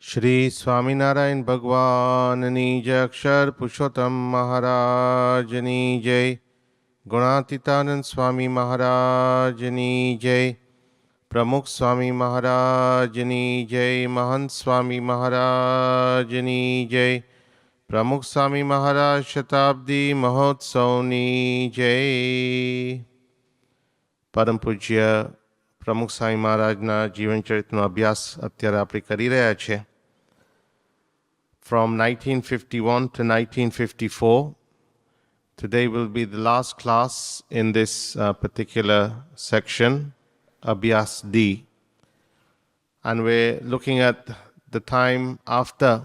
श्री स्वामीनारायण भगवाननी जय। अक्षर पुरुषोत्तम महाराजनी जय। गुणातीतानंद स्वामी महाराजनी जय। प्रमुख स्वामी महाराजनी जय। महंत स्वामी महाराजनी जय। प्रमुख स्वामी महाराज शताब्दी महोत्सवनी जय। परम पूज्य प्रमुख स्वामी महाराजना जीवन चरित्रનો અભ્યાસ અત્યારે આપણે કરી રહ્યા છે. From 1951 to 1954, today will be the last class in this particular section, Abhyas D. And we're looking at the time after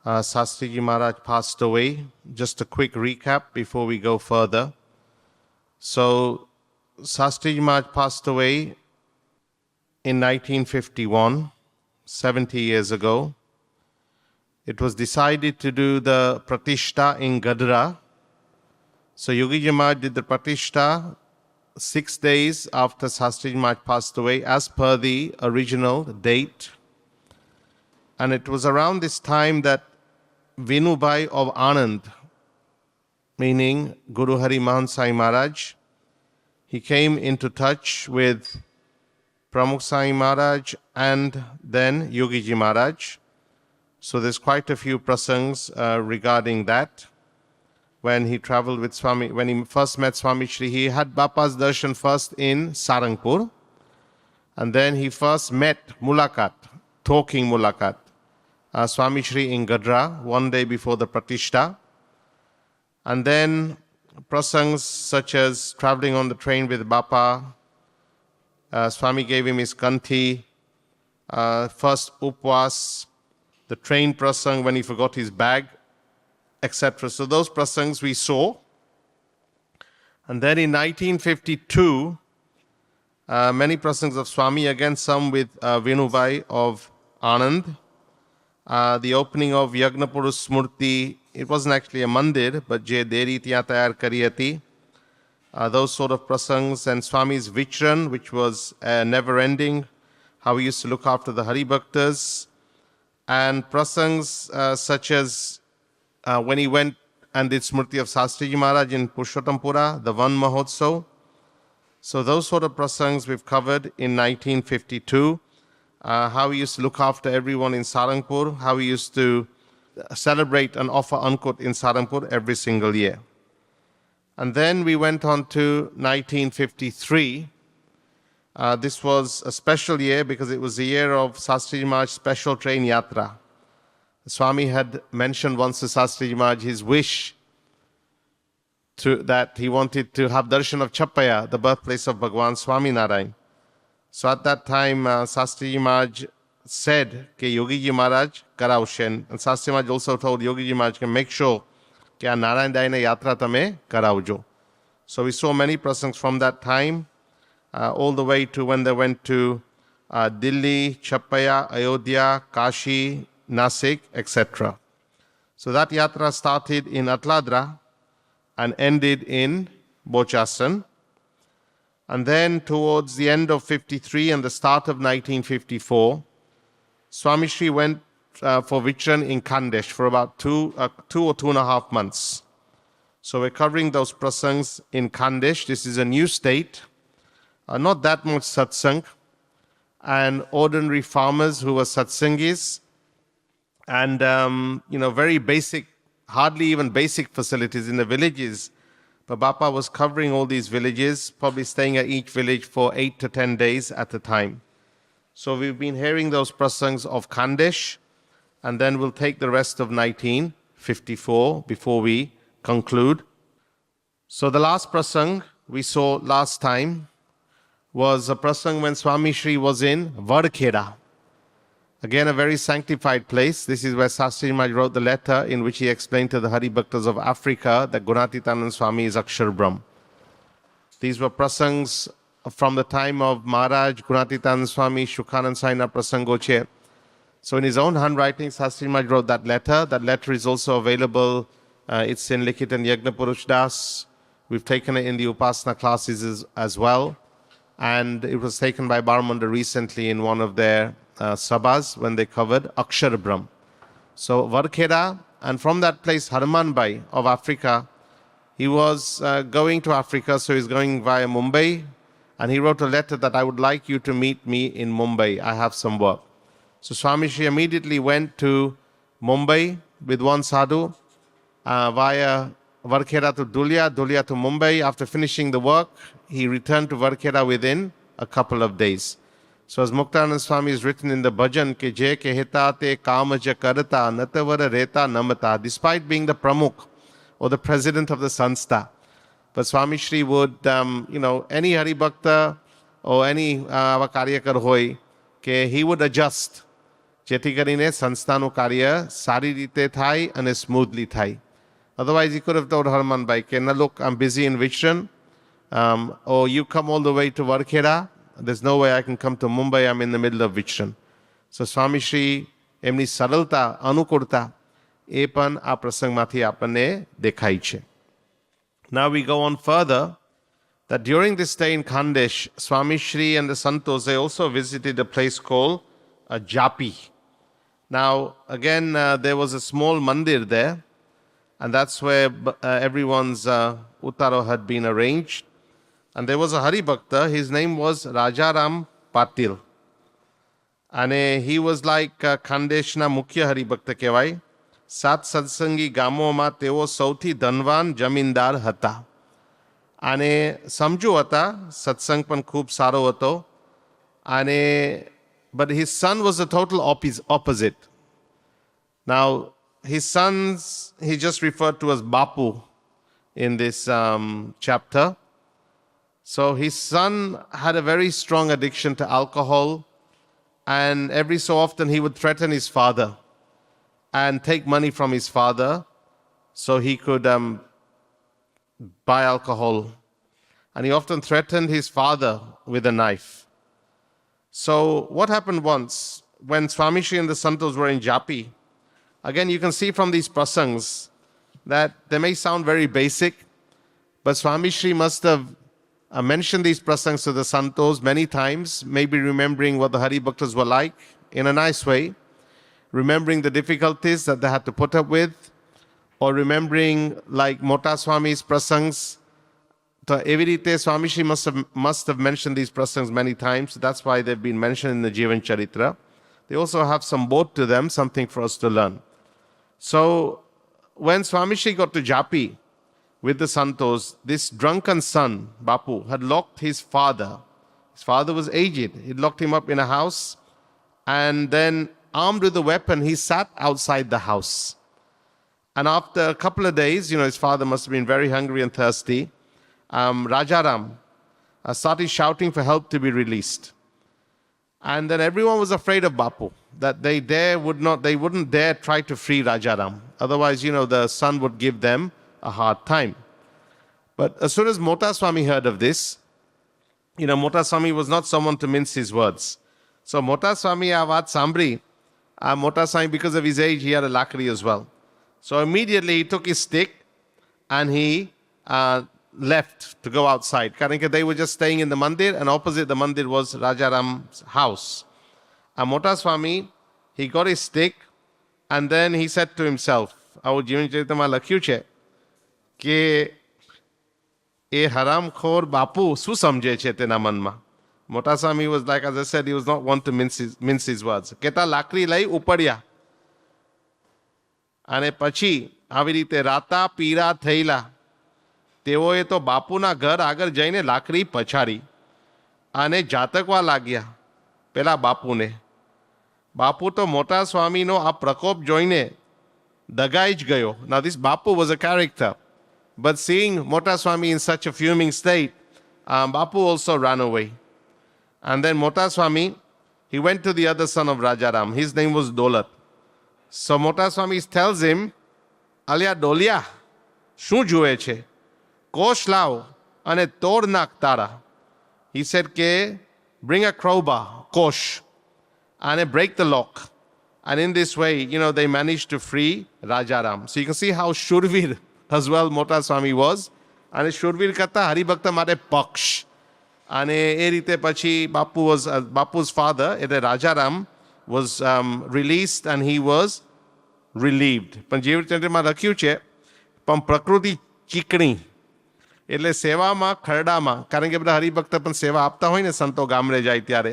Shastriji Maharaj passed away. Just a quick recap before we go further. So, Shastriji Maharaj passed away in 1951, 70 years ago. It was decided to do the Pratishta in Gadra. So Yogiji Maharaj did the Pratishta 6 days after Shastriji Maharaj passed away as per the original date. And it was around this time that Vinubai of Anand, meaning Guru Hari Mahant Sai Maharaj, he came into touch with Pramukh Sai Maharaj and then Yogiji Maharaj. So there's quite a few prasangs regarding that. When he traveled with Swami, when he first met Swami Shri, he had Bapa's darshan first in Sarangpur. And then he first met Mulakat, talking Mulakat, Swami Shri in Gadra, one day before the Pratishta. And then prasangs such as traveling on the train with Bapa, Swami gave him his kanthi, first upwas, the train prasang when he forgot his bag, etc. So those prasangs we saw. And then in 1952, many prasangs of Swami, again some with Vinubai of Anand. The opening of Yagnapurush Smurti, it wasn't actually a mandir, but Je Deri Tya Tayar Kariyati. Those sort of prasangs, and Swami's Vichran, which was never-ending, how he used to look after the Hari Bhaktas, and prasangs such as when he went and did Smriti of Shastriji Maharaj in Purushottam, the Van Mahotsav. So those sort of prasangs we've covered in 1952, how he used to look after everyone in Sarangpur, how he used to celebrate and offer Ankut in Sarangpur every single year. And then we went on to 1953. This was a special year because it was the year of Shastriji Maharaj's special train yatra. Swami had mentioned once to Shastriji Maharaj his wish that he wanted to have darshan of Chappaya, the birthplace of Bhagwan Swami Narayan. So at that time, Shastriji Maharaj said, "Ke Yogiji Maharaj karaushen." And Shastriji Maharaj also told Yogiji Maharaj to make sure કે આ નારાયણ દાયને યાત્રા તમે કરાવજો. So we saw many prasangs from that time, all the way to when they went to Delhi, Chappaya, Ayodhya, Kashi, Nasik, etc. So that yatra started in Atladra and ended in Bochasan. And then towards the end of 53 and the start of 1954, Swami Shri went for Vichran in Khandesh for about 2 or 2.5 months. So we're covering those prasangs in Khandesh. This is a new state, not that much satsang, and ordinary farmers who were satsangis, and very basic, hardly even basic facilities in the villages. But Bapa was covering all these villages, probably staying at each village for 8 to 10 days at a time. So we've been hearing those prasangs of Khandesh, and then we'll take the rest of 1954 before we conclude. So the last prasang we saw last time was a prasang when Swami Shri was in Vadkheda. Again, a very sanctified place. This is where Shastriji Maharaj wrote the letter in which he explained to the Hari Bhaktas of Africa that Gunatitanand Swami is Akshar Brahm. These were prasangs from the time of Maharaj, Gunatitanand Swami, Shukhanand Saina Prasangoche. So in his own handwriting, Shastriji Maharaj wrote that letter. That letter is also available. It's in Likhit and Yagnapurush Das. We've taken it in the Upasana classes as well. And it was taken by Baramanda recently in one of their sabhas when they covered Akshar Brahm. So Varkheda, and from that place, Harman Bai of Africa, he was going to Africa, so he's going via Mumbai, and he wrote a letter that I would like you to meet me in Mumbai. I have some work. So Swami Shri immediately went to Mumbai with one sadhu via Varkheda to Dhulia, Dhulia to Mumbai. After finishing the work, he returned to Varkheda within a couple of days. So as Muktanand Swami is written in the bhajan, ke je kehta te kamaja karta natavara reta namata, despite being the pramukh or the president of the sanstha. But Swami Shri would, any Hari Bhakta or any karyakar hoy, ke he would adjust. જેથી કરીને સંસ્થાનું કાર્ય સારી રીતે થાય અને smoothly થાય. Otherwise, he could have told Harman Bhai, "No, look, I'm busy in Vichran, or you come all the way to Varkheda. There's no way I can come to Mumbai. I'm in the middle of Vichran." So Swami Shri, એમની સરળતા, અનુકૂળતા, એ પણ આ પ્રસંગમાંથી આપણને દેખાય છે. Now we go on further, that during this stay in Khandesh, Swami Shri and the Santos, they also visited a place called Japi. Now, again, there was a small mandir there, and that's where everyone's uttaro had been arranged. And there was a Hari Bhakta, his name was Rajaram Patil. And he was like Khandeshna Mukhya Hari Bhakta kevai. Sat Satsangi ગામોમાં તેઓ સૌથી ધનવાન જમીનદાર હતા. અને સમજુ હતા, સત્સંગ પણ ખૂબ સારો હતો. અને but his son was the total opposite. Now, his sons, he just referred to as Bapu in this chapter. So his son had a very strong addiction to alcohol, and every so often he would threaten his father and take money from his father so he could buy alcohol. And he often threatened his father with a knife. So what happened once, when Swami Shri and the Santos were in Japi, again you can see from these prasangs that they may sound very basic, but Swami Shri must have mentioned these prasangs to the Santos many times, maybe remembering what the Hari Bhaktas were like in a nice way, remembering the difficulties that they had to put up with, or remembering like Mota Swami's prasangs. So every day Swami Shri must have mentioned these prasangs many times. That's why they've been mentioned in the Jivan Charitra. They also have some both to them, something for us to learn. So when Swami Shri got to Japi with the Santos, this drunken son, Bapu, had locked his father. His father was aged. He'd locked him up in a house, and then armed with a weapon, he sat outside the house. And after a couple of days, his father must have been very hungry and thirsty. Rajaram started shouting for help to be released. And then everyone was afraid of Bapu, that they wouldn't dare try to free Rajaram. Otherwise, the son would give them a hard time. But as soon as Mota Swami heard of this, Mota Swami was not someone to mince his words. So Mota Swami avat sambri, Mota Swami, because of his age, he had a lakri as well. So immediately he took his stick and he left to go outside. Because they were just staying in the mandir, and opposite the mandir was Rajaram's house. And Mota Swami, he got his stick, and then he said to himself, આવું જીવન ચરિત્રમાં લખ્યું છે કે એ હરામખોર બાપુ શું સમજે છે તેના મનમાં. Mota Swami was like, as I said, he was not one to mince his words. કેતા લાકડી લઈ ઉપડ્યા અને પછી આવી રીતે રાતા પીરા થયેલા તેઓએ તો બાપુના ઘર આગળ જઈને લાકડી પછાડી અને જાતકવા लाग्યા પેલા બાપુને. બાપુ તો મોટા સ્વામીનો આ પ્રકોપ જોઈને દગાઈ જ ગયો. Now this Bapu was a character, but seeing Mota Swami in such a fuming state, Bapu also ran away. And then Mota Swami, he went to the other son of Rajaram. His name was Dolat. So Mota Swami tells him, Alya Dolia, શું જુએ છે? કોશ લાવ અને તોડ નાખ તારા. He said કે bring a crowbar, kosh, and break the lock. And in this way, they managed to free Rajaram. So you can see how Shurvir as well Mota Swami was. And Shurvir kata Haribhakta mare paksh. And e rite pachi Bapu's father, Rajaram, was released and he was relieved. પણ જીવચરિત્રમાં લખ્યું છે પણ પ્રકૃતિ ચીકણી એટલે સેવામાં ખરડામાં, કારણ કે બધા હરિભક્ત પણ સેવા આપતા હોય ને સંતો ગામડે જાય ત્યારે,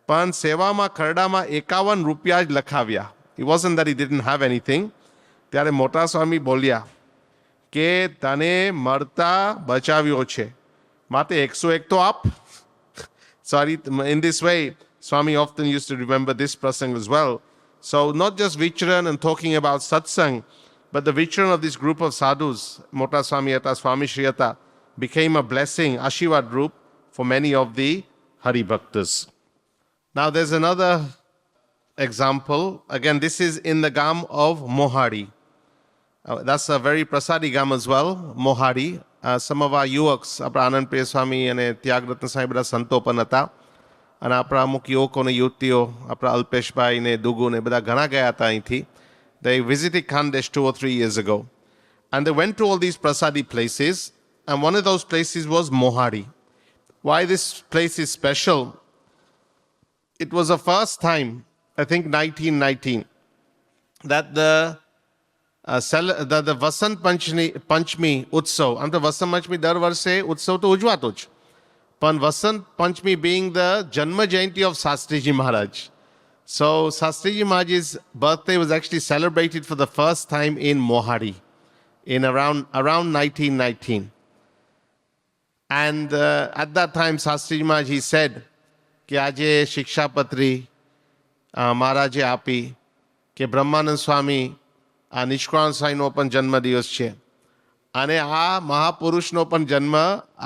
પણ સેવામાં ખરડામાં 51 રૂપિયા જ લખાવ્યા. It wasn't that he didn't have anything. ત્યારે મોટા સ્વામી બોલ્યા કે તને મરતા બચાવ્યો છે, માટે 101 તો આપ. Sorry, in this way, Swami often used to remember this prasang as well. So not just Vicharan and talking about satsang, but the Vicharan of this group of sadhus, Mota Swami Ata, Swami Shriyata, became a blessing, Ashirwad Roop, for many of the Hari Bhaktas. Now there's another example. Again, this is in the gam of Mohari. That's a very prasadi gam as well, Mohari. Some of our યુવક્સ, આપણા આનંદ પ્રિય સ્વામી અને ત્યાગરત્ન સ્વામી બધા સંતો પણ હતા, અને આપણા અમુક યુવકો ને યુવતીઓ, આપણા અલ્પેશભાઈ ને દુગુ ને બધા ઘણા ગયા હતા અહીંથી. They visited Khandesh 2 or 3 years ago, and they went to all these prasadi places, and one of those places was Mohari. Why this place is special? It was the first time, I think 1919, that the Vasant Panchami ઉત્સવ, આમ તો વસંત પંચમી દર વર્ષે ઉત્સવ તો ઉજવાતો જ, પણ Vasant Panchami being the જન્મ જયંતિ of Shastriji Maharaj. So Shastriji Maharaj's birthday was actually celebrated for the first time in Mohari in around 1919. And at that time Shastriji Maharaj, he said કે આજે શિક્ષાપત્રી મહારાજે આપી કે બ્રહ્માનંદ સ્વામી આ નિષ્કાળ સ્વામીનો પણ જન્મદિવસ છે, અને આ મહાપુરુષનો પણ જન્મ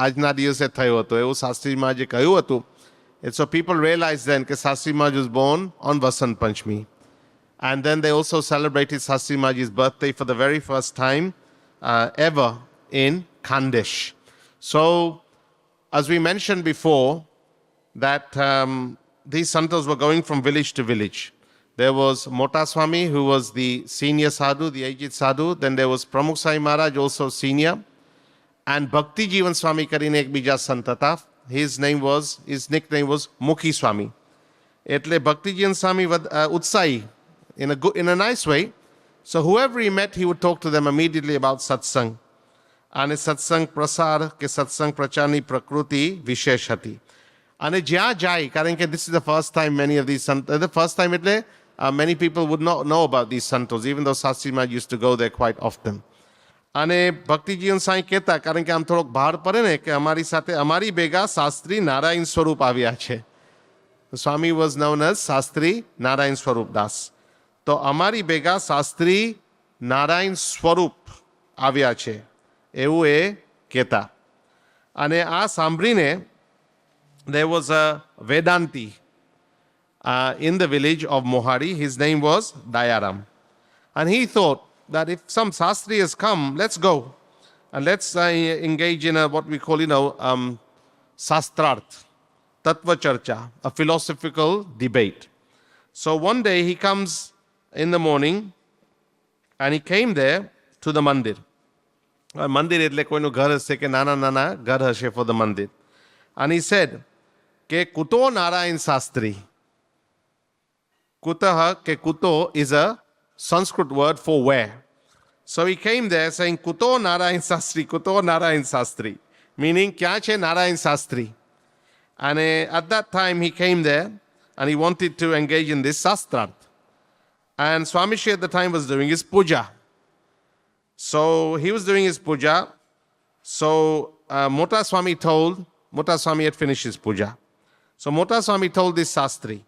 આજના દિવસે થયો હતો એવું શાસ્ત્રી મહારાજે કહ્યું હતું. And so people realized then that Shastri Maharaj was born on Vasant Panchami. And then they also celebrated Shastri Maharaj's birthday for the very first time ever in Khandesh. So, as we mentioned before, that these santos were going from village to village. There was Mota Swami, who was the senior sadhu, the aged sadhu. Then there was Pramukh Sai Maharaj, also senior. And Bhakti Jivan Swami karine ek bija sant hata. His nickname was Mukhi Swami. Etle Bhakti Jivan Swami utsahi in a nice way. So whoever he met, he would talk to them immediately about satsang. And satsang prasar ke satsang pracharni prakruti vishesh hati. And જ્યાં જાય, કારણ કે this is the first time many of these santos, the first time એટલે many people would not know about these santos, even though Shastri Maharaj used to go there quite often. અને ભક્તિજીવન સાંઈ કહેતા, કારણ કે આમ થોડોક ભાર પડે ને કે અમારી સાથે અમારી ભેગા શાસ્ત્રી નારાયણ સ્વરૂપ આવ્યા છે. સ્વામી was known as Shastri Narayan સ્વરૂપ દાસ. તો અમારી ભેગા શાસ્ત્રી નારાયણ સ્વરૂપ આવ્યા છે એવું એ કહેતા. અને આ સાંભળીને there was a Vedanti in the village of Mohari. His name was Dayaram. And he thought that if some Shastri has come, let's go. And let's engage in what we call, Shastrarth, Tattva Charcha, a philosophical debate. So one day he comes in the morning and he came there to the mandir. Mandir એટલે કોઈનું ઘર હશે કે નાના નાના ઘર હશે for the mandir. And he said, કે કુતો Narayan Shastri. Kutah ke kuto is a Sanskrit word for where. So he came there saying, Kuto Narayan Sastri, Kuto Narayan Sastri, meaning kya che Narayan Sastri. And at that time he came there and he wanted to engage in this Sastrat. And Swami Shri at the time was doing his puja. So he was doing his puja. So Mota Swami had finished his puja. So Mota Swami told this Sastri,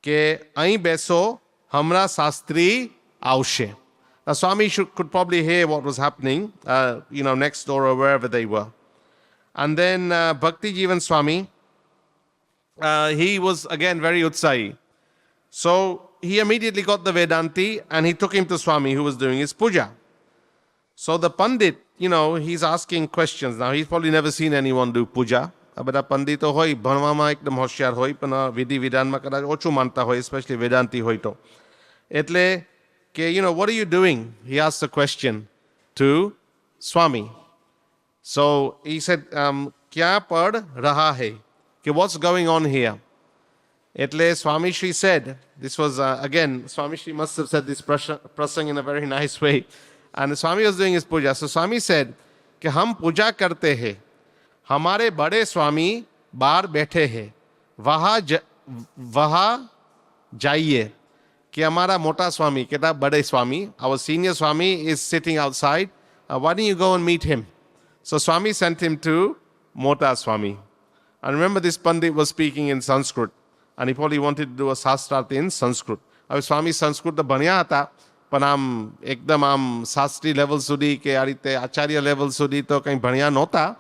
કે અહીં બેસો, હમણાં શાસ્ત્રી આવશે. Now Swami could probably hear what was happening, next door or wherever they were. And then Bhakti Jivan Swami, he was again very utsahi. So he immediately got the Vedanti and he took him to Swami who was doing his puja. So the Pandit, he's asking questions. Now he's probably never seen anyone do puja. આ બધા પંડિતો હોય ભણવામાં એકદમ હોશિયાર હોય, પણ વિધિ વિધાનમાં કદાચ ઓછું માનતા હોય, સ્પેશિયલી વેદાંતિ હોય તો. એટલે કે what are you doing? He asked the question to Swami. So he said, ક્યાં પડ રહા હૈ? કે what's going on here? એટલે Swamishri said, this was again, Swamishri must have said this prasang in a very nice way. And Swami was doing his puja. So Swami said, कि हम पूजा करते हैं, हमारे बड़े स्वामी बाहर बैठे हैं, वहाँ जाइए. कि हमारा मोटा स्वामी, कहता बड़े स्वामी, our senior Swami is sitting outside. Why don't you go and meet him? So Swami sent him to Mota Swami. And remember, this Pandit was speaking in Sanskrit. And he probably wanted to do a Sastrarthi in Sanskrit. હવે સ્વામી સંસ્કૃત ભણ્યા હતા, પણ આમ એકદમ આમ Shastri level સુધી કે આ રીતે આચાર્ય લેવલ સુધી તો કંઈ ભણ્યા નહોતા.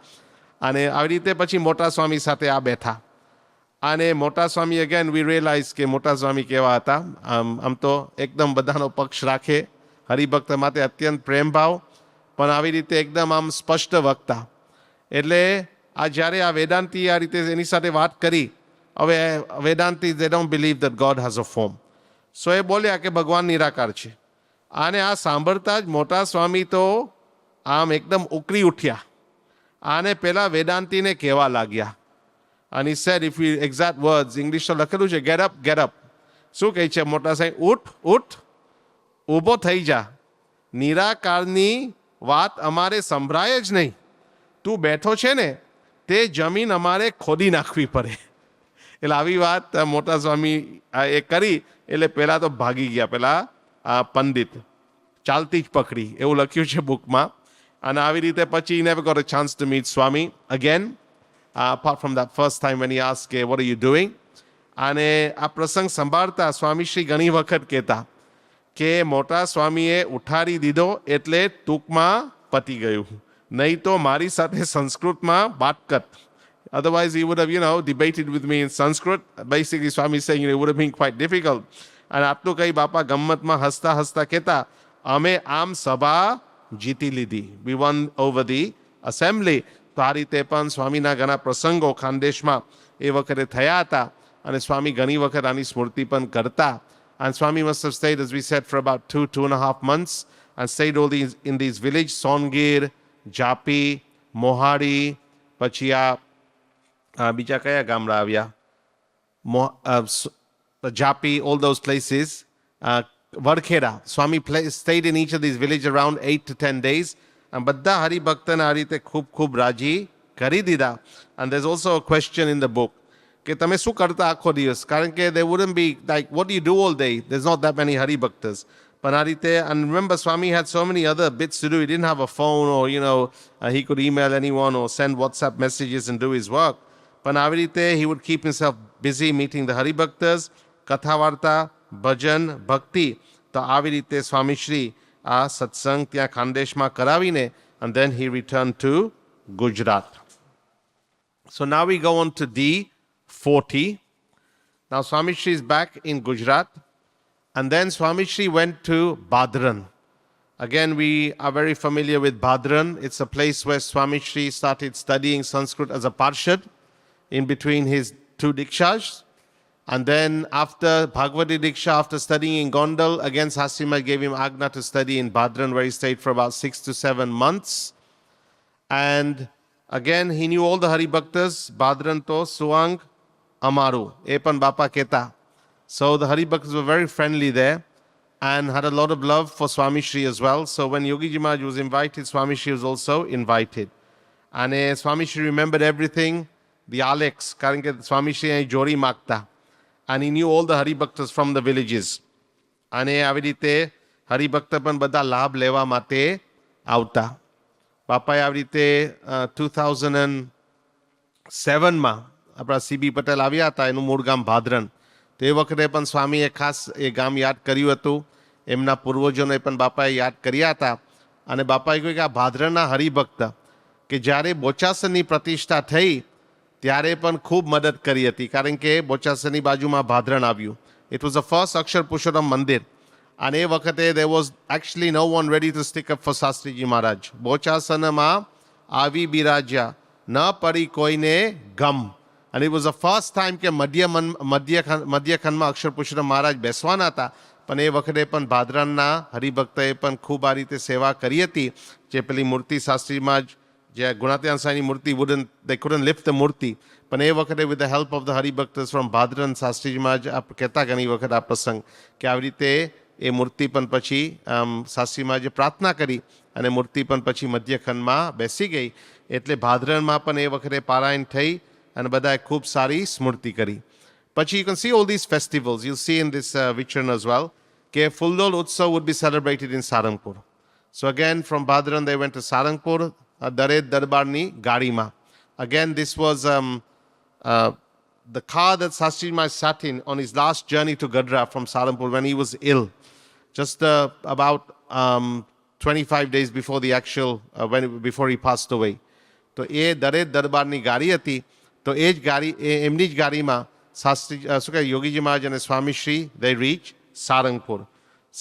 અને આવી રીતે પછી મોટા સ્વામી સાથે આ બેઠા. અને મોટા સ્વામી અગેન વી રિયલાઇઝ કે મોટા સ્વામી કેવા હતા. આમ તો એકદમ બધાનો પક્ષ રાખે, હરિભક્ત માટે અત્યંત પ્રેમભાવ, પણ આવી રીતે એકદમ આમ સ્પષ્ટ વક્તા. એટલે આ જ્યારે આ વેદાંતી આ રીતે એની સાથે વાત કરી, હવે વેદાંતી they don't believe that God has a form. સો એ બોલ્યા કે ભગવાન નિરાકાર છે. આને આ સાંભળતા જ મોટા સ્વામી તો આમ એકદમ ઉકળી ઉઠ્યા. આને પેલા વેદાંતીને કહેવા લાગ્યા. And he said, if we exact words, English તો લખેલું છે, get up, get up. શું કહે છે મોટા સાહેબ? ઉઠ, ઉઠ, ઊભો થઈ જા. નિરાકારની વાત અમારે સંભળાય જ નહીં. તું બેઠો છે ને, તે જમીન અમારે ખોદી નાખવી પડે. એટલે આવી વાત મોટા સ્વામી એ કરી, એટલે પહેલાં તો ભાગી ગયા પેલા પંડિત, ચાલતી જ પકડી, એવું લખ્યું છે બુકમાં. અને આવી રીતે પછી never got a chance to meet Swami again, apart from that first time when he asked, what are you doing? અને આ પ્રસંગ સંભાળતા સ્વામીશ્રી ઘણી વખત કહેતા કે મોટા સ્વામીએ ઉઠાડી દીધો એટલે ટૂંકમાં પતી ગયું, નહીં તો મારી સાથે સંસ્કૃતમાં બાટકત. Otherwise, he would have, debated with me in Sanskrit. Basically, Swami is saying it would have been quite difficult. And આટલું કઈ બાપા ગમ્મતમાં હસતા હસતા કહેતા, અમે આમ સભા જીતી લીધી. We won over the assembly. તો આ રીતે પણ સ્વામીના ઘણા પ્રસંગો ખાનદેશમાં એ વખતે થયા હતા. અને સ્વામી ઘણી વખત આની સ્મૃતિ પણ કરતા. And Swami must have stayed, as we said, for about 2.5 months, and stayed all these in these villages, Songir, Japi, Mohari, પછી આ બીજા કયા ગામડા આવ્યા, Japi, all those places, Varkhera. Swami stayed in each of these villages around 8 to 10 days. And બધા હરિભક્તને આ રીતે ખૂબ ખૂબ રાજી કરી દીધા. And there's also a question in the book કે તમે શું કરતા આખો દિવસ? કારણ કે there wouldn't be like, what do you do all day? There's not that many હરિભક્તસ. પણ આ રીતે, and remember Swami had so many other bits to do. He didn't have a phone, or he could email anyone or send WhatsApp messages and do his work. પણ આવી રીતે he would keep himself busy meeting the હરિભક્તસ, કથા વાર્તા, ભજન, ભક્તિ. તો આવી રીતે સ્વામીશ્રી આ સત્સંગ ત્યાં ખાનદેશમાં કરાવીને, and then he returned to Gujarat. So now we go on to D40. Now Swamishri is back in Gujarat, and then Swamishri went to Badran. Again, we are very familiar with Badran. It's a place where Swamishri started studying Sanskrit as a Parshad in between his 2 Dikshas. And then after Bhagavati Diksha, after studying in Gondal, again Sasima gave him Agna to study in Badran, where he stayed for about 6 to 7 months. And again, he knew all the Haribhaktas, Badran to Suang Amaru, Epan Bapa Keta. So the Haribhaktas were very friendly there and had a lot of love for Swami Shri as well. So when Yogi Ji Maharaj was invited, Swami Shri was also invited. And Swami Shri remembered everything, the Alex, કારણ કે સ્વામી શ્રી અહીં જોડી માગતા. And he knew all the Haribhaktas from the villages. અને આવી રીતે હરિભક્ત પણ બધા લાભ લેવા માટે આવતા. બાપાએ આવી રીતે 2007માં આપણા CB પટેલ આવ્યા હતા, એનું મૂળ ગામ ભાદરન. તે વખતે પણ સ્વામીએ ખાસ એ ગામ યાદ કર્યું હતું. એમના પૂર્વજોને પણ બાપાએ યાદ કર્યા હતા. અને બાપાએ કહ્યું કે આ ભાદરણના હરિભક્ત કે જ્યારે બોચાસનની પ્રતિષ્ઠા થઈ ત્યારે પણ ખૂબ મદદ કરી હતી, કારણ કે બોચાસનની બાજુમાં ભાદરણ આવ્યું. It was the first Akshar Purushottam મંદિર. અને એ વખતે there was actually no one ready to stick up for Shastriji Maharaj. બોચાસનમાં આવી બિરાજ્યા, ન પડી કોઈને ગમ. And it was the first time કે મધ્યખંડમાં અક્ષર પુરુષોત્તમ મહારાજ બેસવાના હતા. પણ એ વખતે પણ ભાદરણના હરિભક્તએ પણ ખૂબ આ રીતે સેવા કરી હતી, જે પેલી મૂર્તિ શાસ્ત્રીમાં જે ગુણાત્યાન સ્વામીની મૂર્તિ they couldn't lift the મૂર્તિ, પણ એ વખતે with the help of the હરિભક્તસ from ભાદરન શાસ્ત્રીજીમાં જ કહેતા ઘણી વખત આ પ્રસંગ કે આવી રીતે એ મૂર્તિ પણ પછી શાસ્ત્રીમાં જે પ્રાર્થના કરી અને મૂર્તિ પણ પછી મધ્યખંડમાં બેસી ગઈ, એટલે ભાદરણમાં પણ એ વખતે પારાયણ થઈ અને બધાએ ખૂબ સારી સ્મૃતિ કરી. પછી you can see all these festivals, you'll see in this Vicharan as well, કે ફૂલદોલ ઉત્સવ would be celebrated in Sarangpur. So again from Bhadran they went to Sarangpur, દરેદ દરબારની ગાડીમાં. Again this was the car that Sastri Maharaj sat in on his last journey to Gadra from Sarangpur when he was ill, just about 25 days before the actual, before he passed away. તો એ દરેદ દરબારની ગાડી હતી, તો એ જ ગાડી એમની જ ગાડીમાં શાસ્ત્રી શું કહે યોગીજી મહારાજ અને Swamishri they reached Sarangpur.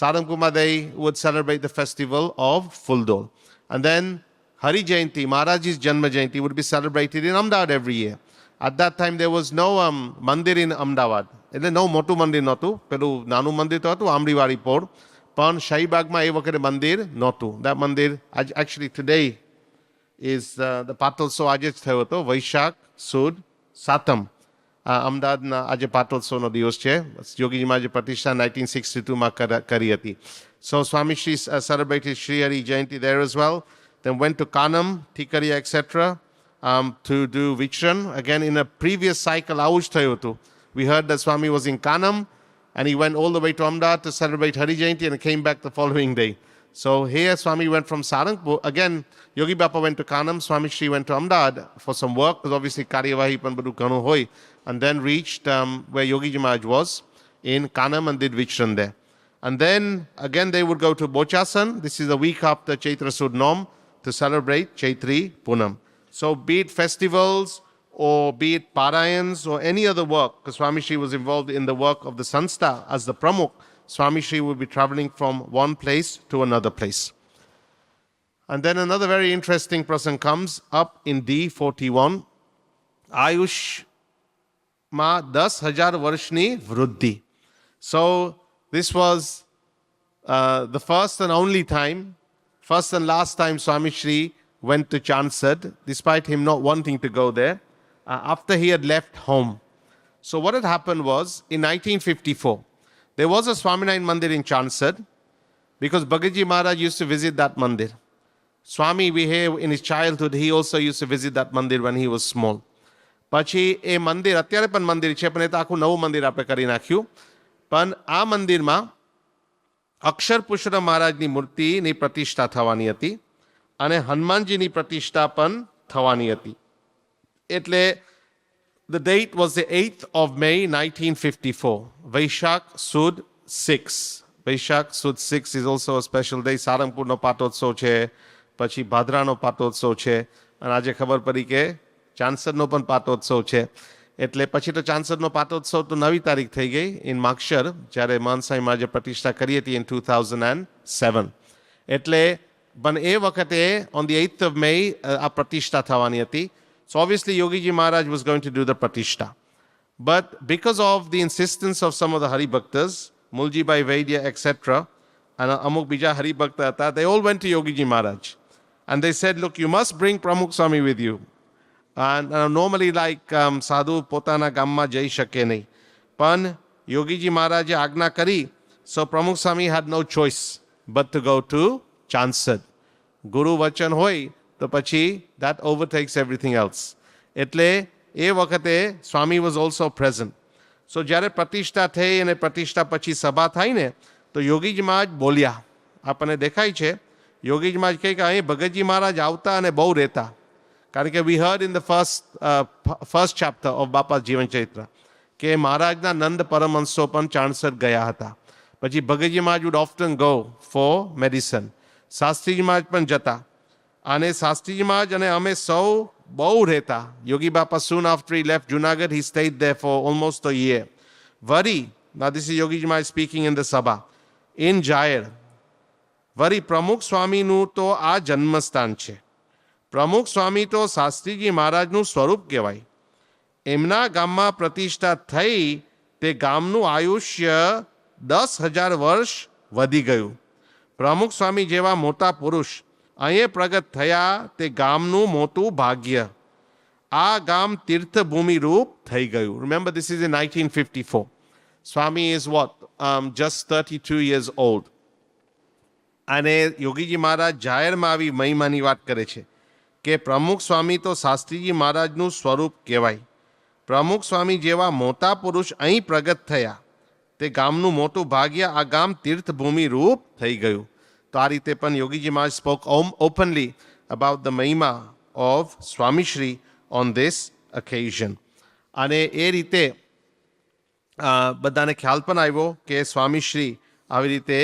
Sarangpur they would celebrate the festival of Fuldol. And then Hari Jayanti, Maharaj's Janma Jayanti would be celebrated in Ahmedabad every year. At that time there was no mandir in Ahmedabad. એટલે નવું મોટું મંદિર નહોતું, પેલું નાનું મંદિર તો હતું આંબલીવાળી પોળ, પણ શાહીબાગમાં એ વખતે મંદિર નહોતું. That મંદિર actually today is the પાટોત્સવ આજે જ થયો હતો, વૈશાખ સુદ સાતમ અમદાવાદના આજે પાટોત્સવનો દિવસ છે. યોગીજી મહારાજે પ્રતિષ્ઠા 1962માં કરી હતી. So Swami Shri celebrated Sri Hari Jayanti there as well. Then went to Kanam, Tikariya, etc. To do Vicharan. Again, in a previous cycle, we heard that Swami was in Kanam and he went all the way to Ahmedabad to celebrate Hari Jayanti and came back the following day. So here Swami went from Sarangpur. Again, Yogi Bapa went to Kanam, Swami Shri went to Ahmedabad for some work, because obviously Karyavahi pan badu kanu hoy, and then reached where Yogi Maharaj was in Kanam and did Vicharan there. And then again they would go to Bochasan. This is a week after Chaitra Sud Nom, to celebrate Chaitri Punam. So be it festivals or be it parayans or any other work, because Swami Shri was involved in the work of the Sanstha as the Pramukh, Swami Shri would be traveling from one place to another place. And then another very interesting person comes up in D41. Ayush ma 10,000 varshni vruddhi. So this was the first and only time, first and last time Swami Shri went to Chansad, despite him not wanting to go there, after he had left home. So what had happened was, in 1954, there was a Swaminarayan Mandir in Chansad, because Bhagaji Maharaj used to visit that mandir. Swami Vihe, in his childhood, he also used to visit that mandir when he was small. પછી એ મંદિર અત્યારે પણ મંદિર છે, પણ એ તો આખું નવું મંદિર આપણે કરી નાખ્યું. પણ આ મંદિરમાં અક્ષર પુષ્પ મહારાજની મૂર્તિની પ્રતિષ્ઠા થવાની હતી અને હનુમાનજીની પ્રતિષ્ઠા પણ થવાની હતી. એટલે the date was the 8th of May 1954, Vaishak Sud 6. Vaishak Sud 6 is also a special day. સારંગપુરનો પાટોત્સવ છે, પછી ભાદરાનો પાટોત્સવ છે, અને આજે ખબર પડી કે ચાંસદનો પણ પાટોત્સવ છે. એટલે પછી તો ચાંસદનો પાટોત્સવ તો નવી તારીખ થઈ ગઈ ઇન માક્ષર, જ્યારે મહંત સ્વામી મહારાજે પ્રતિષ્ઠા કરી હતી in 2007. એટલે પણ એ વખતે on the 8th of May આ પ્રતિષ્ઠા થવાની હતી. So obviously Yogiji Maharaj was going to do the pratishtha. But because of the insistence of some of the Hari Bhaktas, Mulji Bhai Vaidya, etc., and Amuk Bija Hari Bhakta, they all went to Yogiji Maharaj. And they said, look, you must bring Pramukh Swami with you. And normally like sadhu potana gamma jai shake nahi. Pan Yogiji Maharaj agna kari, so Pramukh Swami had no choice but to go to Chansad. Guru Vachan hoy, તો પછી that overtakes everything else. એટલે એ વખતે સ્વામી was also present. So જ્યારે પ્રતિષ્ઠા થઈ અને પ્રતિષ્ઠા પછી સભા થાય ને, તો યોગીજી મહારાજ બોલ્યા. આપણને દેખાય છે, યોગીજી મહારાજ કહે કે અહીં ભગતજી મહારાજ આવતા અને બહુ રહેતા. કારણ કે we heard in the first chapter of બાપા જીવન ચરિત્ર કે મહારાજના નંદ પરમહંસો પણ ચાણસદ ગયા હતા. પછી ભગતજી મહારાજ would often go for medicine. Shastriji મહારાજ પણ જતા. અને શાસ્ત્રીજી મહારાજ અને અમે સૌ બહુ રહેતા. યોગી બાપા soon after he left Junagadh, he stayed there for almost a year. Vari, now this is Yogiji Maharaj speaking in the Sabha, in Jair. Vari પ્રમુખ સ્વામીનું તો આ જન્મસ્થાન છે. પ્રમુખ સ્વામી તો શાસ્ત્રીજી મહારાજનું સ્વરૂપ કહેવાય. એમના ગામમાં પ્રતિષ્ઠા થઈ તે ગામનું આયુષ્ય 10,000 વર્ષ વધી ગયું. પ્રમુખ સ્વામી જેવા મોટા પુરુષ અહીં પ્રગટ થયા તે ગામનું મોટું ભાગ્ય. આ ગામ તીર્થભૂમિ રૂપ થઈ ગયું. Remember, this is in 1954. Swami is what? Just 32 years old. અને યોગીજી મહારાજ જાહેરમાં આવી મહિમાની વાત કરે છે કે પ્રમુખ સ્વામી તો શાસ્ત્રીજી મહારાજનું સ્વરૂપ કહેવાય. પ્રમુખ સ્વામી જેવા મોટા પુરુષ અહીં પ્રગટ થયા તે ગામનું મોટું ભાગ્ય. આ ગામ તીર્થભૂમિ રૂપ થઈ ગયું. તો આ રીતે પણ યોગીજી મહારાજ સ્પોક ઓપનલી અબાઉટ ધ મહિમા of Swamishri on this occasion. અને એ રીતે બધાને ખ્યાલ પણ આવ્યો કે સ્વામીશ્રી આવી રીતે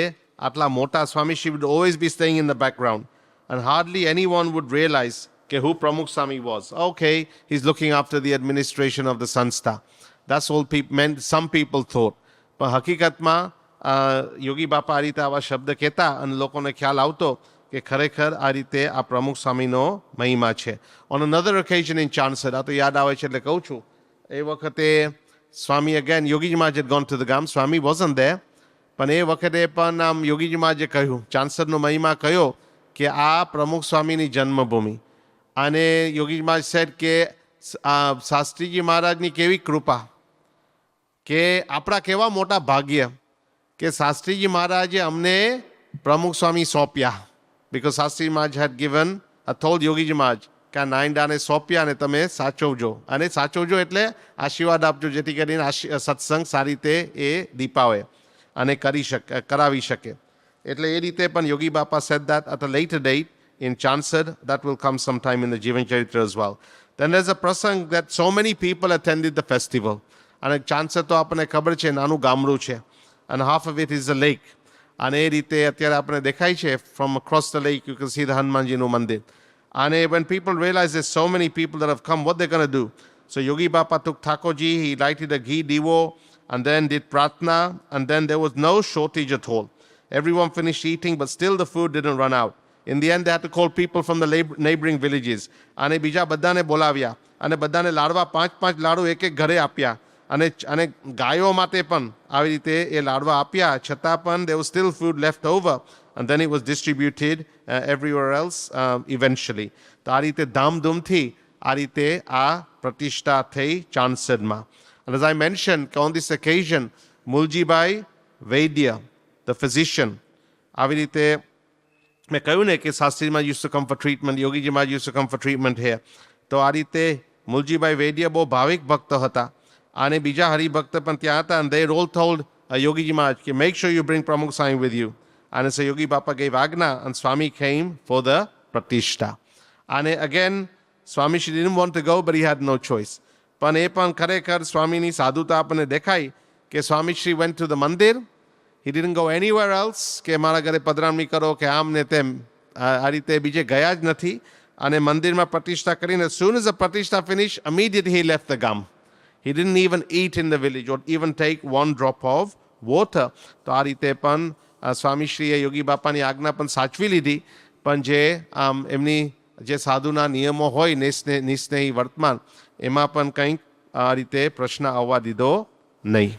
આટલા મોટા Swamishri would always be staying in the background and hardly anyone would realize કે who Pramukh Swami was. Okay, he's looking after the administration of the Sanstha. That's all some people thought. પણ હકીકતમાં યોગી બાપા આ રીતે આવા શબ્દ કહેતા અને લોકોને ખ્યાલ આવતો કે ખરેખર આ રીતે આ પ્રમુખ સ્વામીનો મહિમા છે. On another occasion in Chansad, આ તો યાદ આવે છે એટલે કહું છું, એ વખતે સ્વામી again, Yogiji Maharaj had gone to the Gam. Swami wasn't there. પણ એ વખતે પણ યોગીજી મહારાજે કહ્યું, ચાંસદનો મહિમા કયો કે આ પ્રમુખ સ્વામીની જન્મભૂમિ. અને યોગીજી મહારાજ said કે શાસ્ત્રીજી મહારાજની કેવી કૃપા, કે આપણા કેવા મોટા ભાગ્ય કે શાસ્ત્રીજી મહારાજે અમને પ્રમુખ સ્વામી સોંપ્યા. Because Shastri Maharaj had given, told Yogiji મહારાજ કે આ નાયંડાને સોંપ્યા અને તમે સાચવજો. અને સાચવજો એટલે આશીર્વાદ આપજો જેથી કરીને સત્સંગ સારી રીતે એ દીપાવે અને કરાવી શકે. એટલે એ રીતે પણ યોગી બાપા said that at a later date in Chansad. That will come sometime in the Jivan Charitra as well. Then there's a prasang that so many people attended the festival. અને ચાંસદ તો આપણને ખબર છે નાનું ગામડું છે and half of it is a lake. અને એ રીતે અત્યારે આપણે દેખાય છે from across the lake you can see the હનુમાનજીનું મંદિર. And when people realize there's so many people that have come, what they're going to do? So Yogi Bapa took Thakurji, he lighted a ghee divo and then did pratna, and then there was no shortage at all. Everyone finished eating, but still the food didn't run out. In the end, they had to call people from the neighboring villages. અને બીજા બધાને બોલાવ્યા અને બધાને લાડવા 5-5 લાડુ એક એક ઘરે આપ્યા. અને ગાયો માટે પણ આવી રીતે એ લાડવા આપ્યા છતાં પણ there was still food left over, and then it was distributed everywhere else eventually. તો આ રીતે ધામધૂમથી આ રીતે આ પ્રતિષ્ઠા થઈ ચાંસદમાં. And as I mentioned, on this occasion, Muljibai Vaidya, the physician, આવી રીતે મેં કહ્યું ને કે શાસ્ત્રીમાં used to come for treatment, Yogiji Maharaj used to come for treatment here. તો આ રીતે મુલજીભાઈ વૈદ્ય બહુ ભાવિક ભક્ત હતા અને બીજા હરિભક્ત પણ ત્યાં હતા. And they all told Yogiji મહારાજ કે make sure you bring Pramukh Swami with you. And so Yogi Bapa gave Agna and Swami came for the pratishtha. And again, Swami she didn't want to go, but he had no choice. પણ એ પણ ખરેખર સ્વામીની સાધુતા આપણને દેખાય કે Swami Shri went to the mandir. He didn't go anywhere else કે મારા ઘરે પધરામણી કરો કે આમ ને તેમ. આ રીતે બીજે ગયા જ નથી. અને મંદિરમાં પ્રતિષ્ઠા કરીને as soon as the pratishtha finished, immediately he left the gam. He didn't even eat in the village or even take one drop of water. તો આ રીતે પણ સ્વામીશ્રીએ યોગી બાપાની આજ્ઞા પણ સાચવી લીધી. પણ જે એમની જે સાધુના નિયમો હોય નિસ્નેહી વર્તમાન એમાં પણ કંઈક આ રીતે પ્રશ્ન આવવા દીધો નહીં.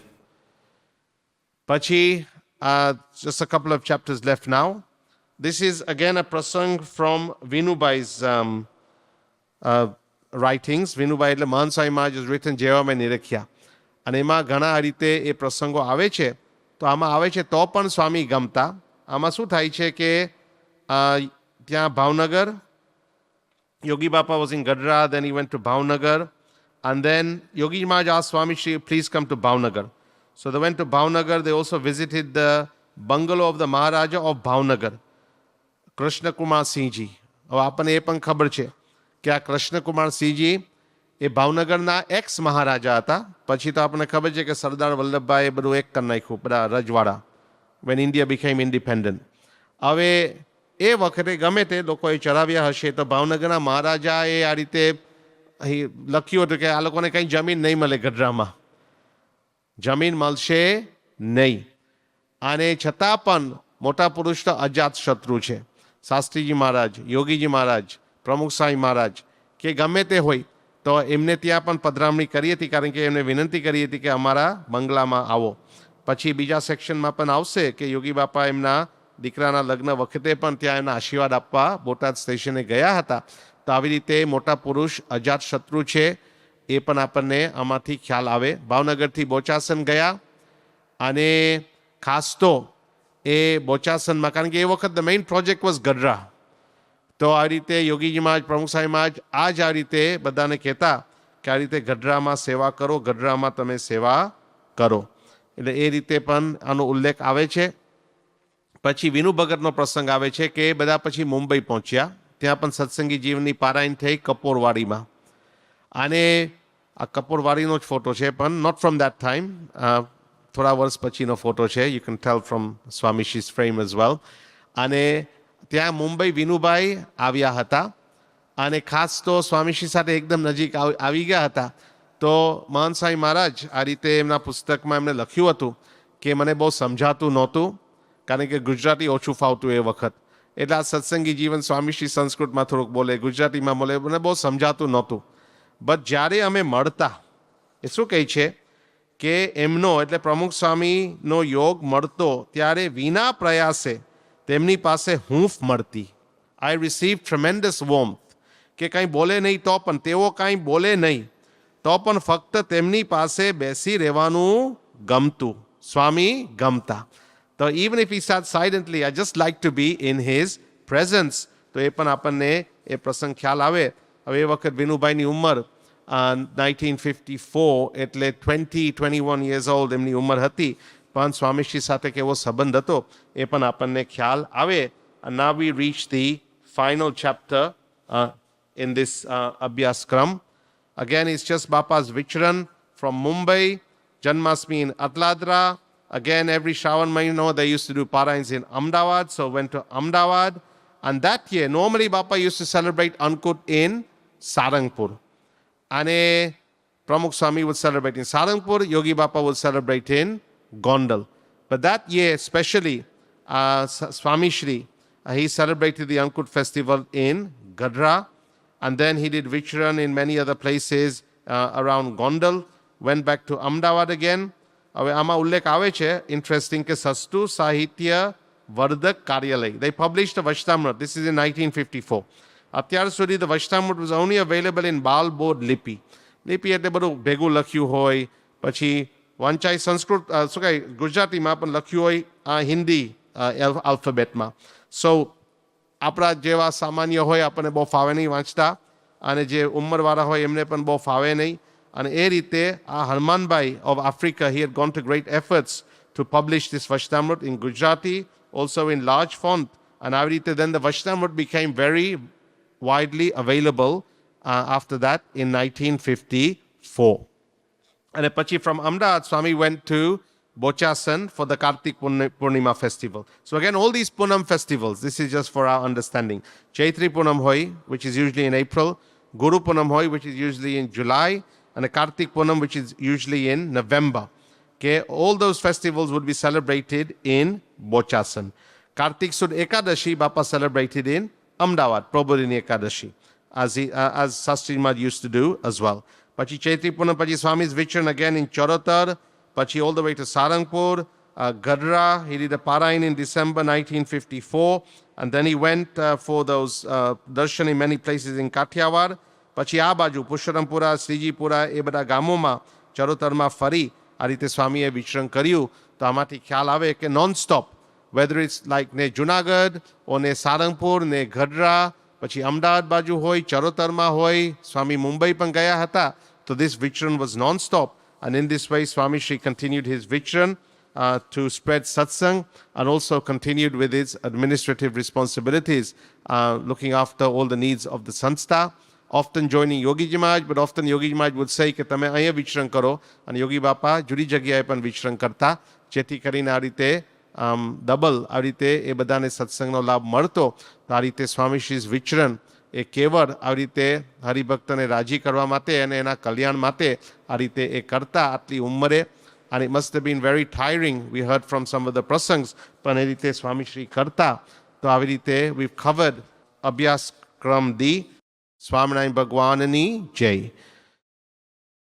પછી just a couple of chapters left now. This is again a prasang from Vinubai's writings. Vinubai એટલે મહાન સ્વામી મહારાજ has written જેવા નિરખ્યા. અને એમાં ઘણા રીતે એ પ્રસંગો આવે છે. તો આમાં આવે છે તો પણ સ્વામી ગમતા. આમાં શું થાય છે કે ત્યાં Bhavnagar, Yogi Bapa was in Gadra, then he went to Bhavnagar, and then Yogi Maharaj asked Swami Shri, please come to Bhavnagar. So they went to Bhavnagar. They also visited the bungalow of the Maharaja of Bhavnagar, Krishna Kumar Singh Ji. હવે આપણને એ પણ ખબર છે કે આ કૃષ્ણ કુમાર સિંહજી એ ભાવનગરના x મહારાજા હતા. પછી તો આપણને ખબર છે કે સરદાર વલ્લભભાઈ એ બધું એક કરી નાખ્યું, બધા રજવાડા, when India became independent. હવે એ વખતે ગમે તે લોકોએ ચલાવ્યા હશે તો ભાવનગરના મહારાજાએ આ રીતે લખ્યું હતું કે આ લોકોને કંઈ જમીન નહીં મળે ગઢડામાં, જમીન મળશે નહીં. અને છતાં પણ મોટા પુરુષ તો અજાત શત્રુ છે. શાસ્ત્રીજી મહારાજ, યોગીજી મહારાજ, પ્રમુખ સ્વામી મહારાજ કે ગમે તે હોય તો એમને ત્યાં પણ પધરામણી કરી હતી, કારણ કે એમને વિનંતી કરી હતી કે અમારા બંગલામાં આવો. પછી બીજા સેક્શનમાં પણ આવશે કે યોગી બાપા એમના દીકરાના લગ્ન વખતે પણ ત્યાં એમના આશીર્વાદ આપવા બોટાદ સ્ટેશને ગયા હતા. તો આવી રીતે મોટા પુરુષ અજાત શત્રુ છે એ પણ આપણને આમાંથી ખ્યાલ આવે. ભાવનગરથી બોચાસન ગયા અને ખાસ તો એ બોચાસનમાં, કારણ કે એ વખત the main project was Gadhada. તો આ રીતે યોગીજી મહારાજ, પ્રમુખ સ્વામી મહારાજ આ રીતે બધાને કહેતા કે આ રીતે ગઢડામાં સેવા કરો, ગઢડામાં તમે સેવા કરો. એટલે એ રીતે પણ આનો ઉલ્લેખ આવે છે. પછી વિનુ ભગતનો પ્રસંગ આવે છે કે એ બધા પછી મુંબઈ પહોંચ્યા. ત્યાં પણ સત્સંગી જીવનની પારાયણ થઈ કપોરવાડીમાં. અને આ કપોરવાડીનો જ ફોટો છે, પણ નોટ ફ્રોમ દેટ ટાઈમ, થોડા વર્ષ પછીનો ફોટો છે. You can tell from Swamiji's frame as well. અને ત્યાં મુંબઈ વિનુભાઈ આવ્યા હતા અને ખાસ તો સ્વામીશ્રી સાથે એકદમ નજીક આવી ગયા હતા. તો મહંત સ્વામી મહારાજ આ રીતે એમના પુસ્તકમાં એમણે લખ્યું હતું કે મને બહુ સમજાતું નહોતું, કારણ કે ગુજરાતી ઓછું ફાવતું એ વખત. એટલે આ સત્સંગી જીવન સ્વામીશ્રી સંસ્કૃતમાં થોડુંક બોલે, ગુજરાતીમાં બોલે, મને બહુ સમજાતું નહોતું. બટ જ્યારે અમે મળતા, એ શું કહે છે કે એમનો એટલે પ્રમુખ સ્વામીનો યોગ મળતો ત્યારે વિના પ્રયાસે તેમની પાસે હૂંફ મળતી. આઈ રિસીવ ટ્રેમેન્ડસ વોર્મથ. કે કંઈ બોલે નહીં તો પણ, તેઓ કાંઈ બોલે નહીં તો પણ ફક્ત તેમની પાસે બેસી રહેવાનું ગમતું. સ્વામી ગમતા. તો even if he sat silently, I just like to be in his presence. તો એ પણ આપણને એ પ્રસંગ ખ્યાલ આવે. હવે એ વખત વિનુભાઈની ઉંમર 1954 એટલે 21 years old એમની ઉંમર હતી. પણ સ્વામીશ્રી સાથે કેવો સંબંધ હતો એ પણ આપણને ખ્યાલ આવે. And now we reach the final chapter in this Abhyaskram. Again, it's just Bapa's Vicharan from Mumbai, Janmashtami in Atladra. Again, every Shravan Mahino they used to do parayans in Ahmedabad, so went to Ahmedabad. And that year, normally Bapa used to celebrate Ankut in Sarangpur. And Pramukh Swami would celebrate in Sarangpur, Yogi Bapa would celebrate in Gondal. But that year, especially, Swami Shri, he celebrated the Ankut festival in Gadra. And then he did Vicharan in many other places around Gondal. Went back to Ahmedabad again. હવે આમાં ઉલ્લેખ આવે છે interesting કે સસ્તુ સાહિત્ય વર્ધક કાર્યાલય, they published a Vaishtamrit. This is in 1954. અત્યાર સુધી the Vaishtamrit was only available in બાલ બોર્ડ લિપિ. લિપિ એટલે બધું ભેગું લખ્યું હોય, પછી વંચાઈ સંસ્કૃત શું કહે ગુજરાતીમાં પણ લખ્યું હોય હિન્દી આલ્ફાબેટમાં. સો આપણા જેવા સામાન્ય હોય આપણને બહુ ફાવે નહીં વાંચતા, અને જે ઉંમરવાળા હોય એમને પણ બહુ ફાવે નહીં. અને એ રીતે આ હનુમાનભાઈ of Africa, he had gone to great efforts to publish this Vaishtamrit in Gujarati, also in large font. And આવી રીતે then the Vaishtamrit became very widely available after that in 1954. And પછી from Ahmedabad, Swami went to Bochasan for the Kartik Purnima festival. So again, all these Punam festivals, this is just for our understanding. Chaitri Punam Hoy, which is usually in April, Guru Punam Hoy, which is usually in July, and a Kartik Punam, which is usually in November. Okay, all those festivals would be celebrated in Bochasan. Kartik Sud Ekadashi, Bapa celebrated in Ahmedabad, Prabodhini Ekadashi, as Sastri Maharaj used to do as well. Pachi Chaitri Punam, Pachi Swami's Vicharan again in Chorotar, Pachi all the way to Sarangpur, Gadra. He did a Parayan in December 1954, and then he went for those darshan in many places in Kathiawar. પછી આ બાજુ પુષ્કરમપુરા, શ્રીજીપુરા એ બધા ગામોમાં ચરોતરમાં ફરી આ રીતે સ્વામીએ વિચરણ કર્યું. તો આમાંથી ખ્યાલ આવે કે non stop, whether it's like ને જુનાગઢ ઓ ને સારંગપુર ને ગઢડા, પછી અમદાવાદ બાજુ હોય, ચરોતરમાં હોય, સ્વામી મુંબઈ પણ ગયા હતા. તો this vicharan was non-stop, and in this way Swami Shri continued his vicharan to spread satsang, and also continued with his administrative responsibilities, looking after all the needs of the sanstha. Often joining Yogiji Maharaj, but often Yogiji Maharaj would say કે તમે અહીંયા વિચરણ કરો, અને યોગી બાપા જુદી જગ્યાએ પણ વિચરણ કરતા, જેથી કરીને આ રીતે ડબલ આ રીતે એ બધાને સત્સંગનો લાભ મળતો. તો આ રીતે સ્વામીશ્રીઝ વિચરણ એ કેવળ આવી રીતે હરિભક્તને રાજી કરવા માટે અને એના કલ્યાણ માટે આ રીતે એ કરતા આટલી ઉંમરે. And it must have been very tiring, we heard from some of the prasangs, પણ એ રીતે સ્વામીશ્રી કરતા. તો આવી રીતે we've covered અભ્યાસક્રમ D. સ્વામિનારાયણ ભગવાનની જય.